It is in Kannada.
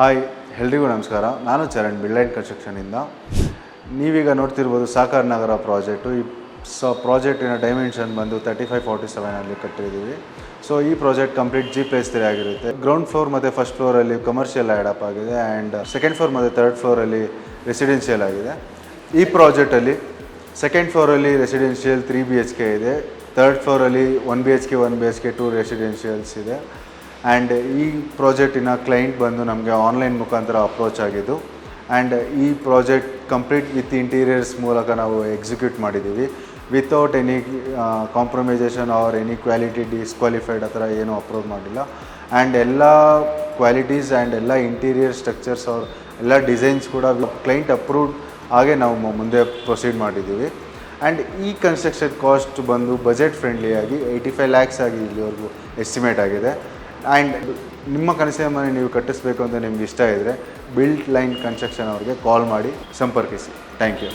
ಹಾಯ್ ಎಲ್ರಿಗೂ ನಮಸ್ಕಾರ. ನಾನು ಚರಣ್ ಬಿಲ್ಡೈನ್ ಕನ್ಸ್ಟ್ರಕ್ಷನಿಂದ. ನೀವೀಗ ನೋಡ್ತಿರ್ಬೋದು ಸಾಕಾರ್ ನಗರ ಪ್ರಾಜೆಕ್ಟು. ಈ ಪ್ರಾಜೆಕ್ಟಿನ ಡೈಮೆನ್ಷನ್ ಬಂದು 3547 ಕಟ್ಟಿದ್ದೀವಿ. ಸೊ ಈ ಪ್ರಾಜೆಕ್ಟ್ ಕಂಪ್ಲೀಟ್ G+3 ಆಗಿರುತ್ತೆ. ಗ್ರೌಂಡ್ ಫ್ಲೋರ್ ಮತ್ತು ಫಸ್ಟ್ ಫ್ಲೋರಲ್ಲಿ ಕಮರ್ಷಿಯಲ್ ಆ್ಯಡಪ್ ಆಗಿದೆ ಆ್ಯಂಡ್ ಸೆಕೆಂಡ್ ಫ್ಲೋರ್ ಮತ್ತು ಥರ್ಡ್ ಫ್ಲೋರಲ್ಲಿ ರೆಸಿಡೆನ್ಷಿಯಲ್ ಆಗಿದೆ. ಈ ಪ್ರಾಜೆಕ್ಟಲ್ಲಿ ಸೆಕೆಂಡ್ ಫ್ಲೋರಲ್ಲಿ ರೆಸಿಡೆನ್ಷಿಯಲ್ 3 BHK ಇದೆ, ಥರ್ಡ್ ಫ್ಲೋರಲ್ಲಿ 1 BHK 1 BHK 2 ರೆಸಿಡೆನ್ಷಿಯಲ್ಸ್ ಇದೆ. ಆ್ಯಂಡ್ ಈ ಪ್ರಾಜೆಕ್ಟಿನ ಕ್ಲೈಂಟ್ ಬಂದು ನಮಗೆ ಆನ್ಲೈನ್ ಮುಖಾಂತರ ಅಪ್ರೋಚ್ ಆಗಿದ್ದು ಆ್ಯಂಡ್ ಈ ಪ್ರಾಜೆಕ್ಟ್ ಕಂಪ್ಲೀಟ್ ವಿತ್ ಇಂಟೀರಿಯರ್ಸ್ ಮೂಲಕ ನಾವು ಎಕ್ಸಿಕ್ಯೂಟ್ ಮಾಡಿದ್ದೀವಿ. Without any compromisation or any quality disqualified ಆ ಥರ ಏನೂ ಅಪ್ರೋಚ್ ಮಾಡಿಲ್ಲ. ಆ್ಯಂಡ್ ಎಲ್ಲ ಕ್ವಾಲಿಟೀಸ್ ಆ್ಯಂಡ್ ಎಲ್ಲ ಇಂಟೀರಿಯರ್ ಸ್ಟ್ರಕ್ಚರ್ಸ್ ಅವ್ರ ಎಲ್ಲ ಡಿಸೈನ್ಸ್ ಕೂಡ ಕ್ಲೈಂಟ್ ಅಪ್ರೂವ್ಡ್ ಹಾಗೆ ನಾವು ಮುಂದೆ ಪ್ರೊಸೀಡ್ ಮಾಡಿದ್ದೀವಿ. ಆ್ಯಂಡ್ ಈ ಕನ್ಸ್ಟ್ರಕ್ಷನ್ ಕಾಸ್ಟ್ ಬಂದು ಬಜೆಟ್ ಫ್ರೆಂಡ್ಲಿಯಾಗಿ 85 lakhs ಆಗಿ ಇಲ್ಲಿವರೆಗೂ ಎಸ್ಟಿಮೇಟ್ ಆಗಿದೆ. ಆ್ಯಂಡ್ ನಿಮ್ಮ ಕನಸಿನ ಮನೆ ನೀವು ಕಟ್ಟಿಸ್ಬೇಕು ಅಂತ ನಿಮ್ಗೆ ಇಷ್ಟ ಇದ್ದರೆ ಬಿಲ್ಡ್ ಲೈನ್ ಕನ್ಸ್ಟ್ರಕ್ಷನ್ ಅವ್ರಿಗೆ ಕಾಲ್ ಮಾಡಿ ಸಂಪರ್ಕಿಸಿ. Thank you.